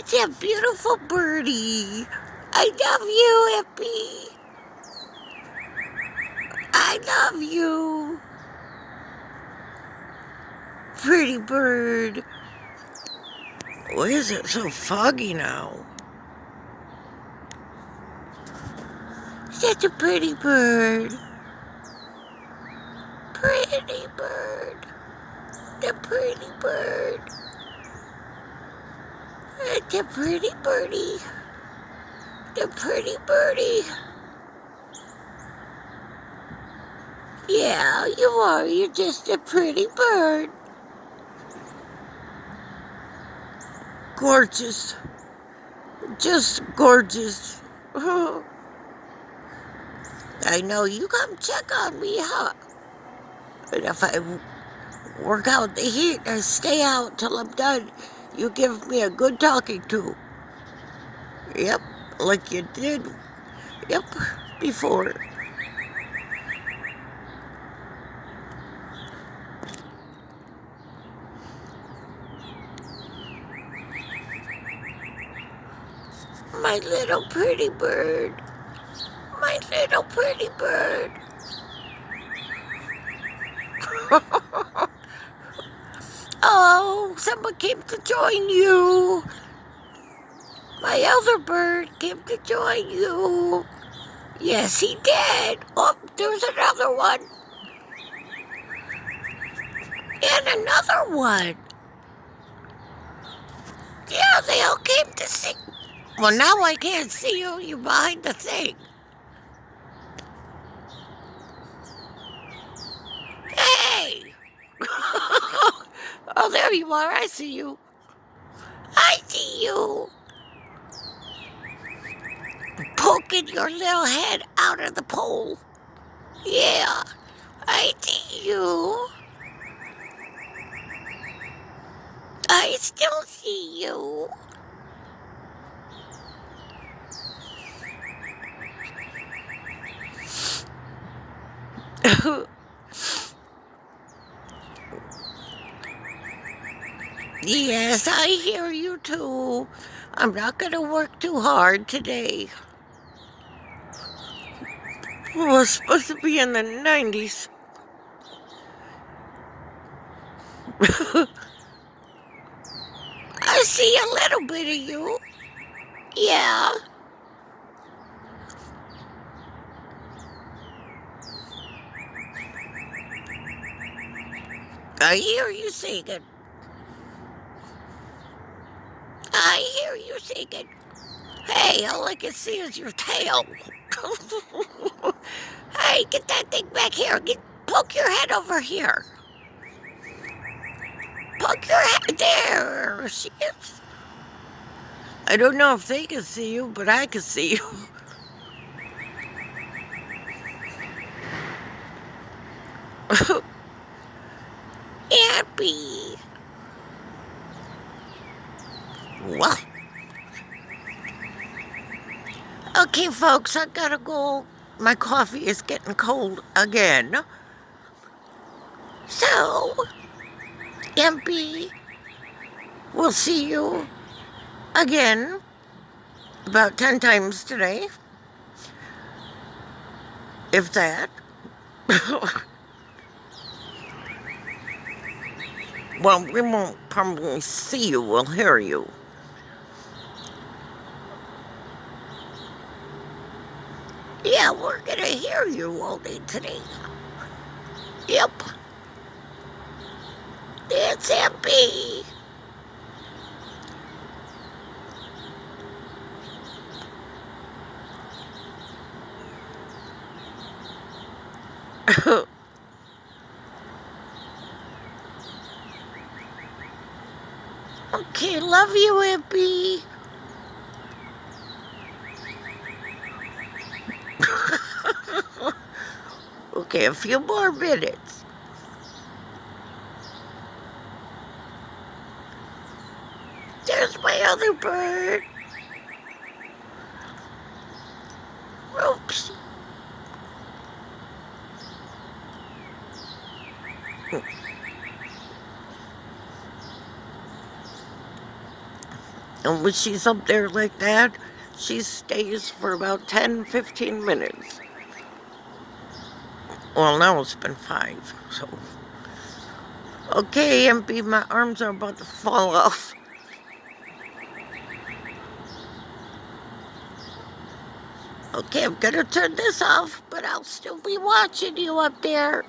There's a beautiful birdie. I love you, Eppy. I love you. Pretty bird. Why is it so foggy now? Such a pretty bird. Pretty bird. The pretty bird. It's a pretty birdie. The pretty birdie. Yeah, you are. You're just a pretty bird. Gorgeous. Just gorgeous. I know you come check on me, huh? And if I work out the heat and stay out till I'm done, you give me a good talking to. Yep, like you did. Yep, before. My little pretty bird. My little pretty bird. Oh, someone came to join you. My other bird came to join you. Yes, he did. Oh, there's another one. And another one. Yeah, they all came to see. Well, now I can't see you. You're behind the thing. Hey! Oh, there you are. I see you. I see you. Poking your little head out of the pole. Yeah, I see you. I still see you. Yes, I hear you too. I'm not going to work too hard today. Oh, it's supposed to be in the 90s. I see a little bit of you. Yeah. I hear you singing. I hear you singing. Hey, all I can see is your tail. Hey, get that thing back here. Poke your head over here. Poke your head. There she is. I don't know if they can see you, but I can see you. Happy. Well. Okay, folks, I gotta go. My coffee is getting cold again. So, MP, we'll see you again about 10 times today. If that. Well, we won't probably see you, we'll hear you. Yeah, we're gonna hear you all day today. Yep. It's MP. Okay, love you, MP. Okay, a few more minutes. There's my other bird. Oops. And when she's up there like that, she stays for about 10-15 minutes. Well, now it's been 5, so. Okay, MP, my arms are about to fall off. Okay, I'm gonna turn this off, but I'll still be watching you up there.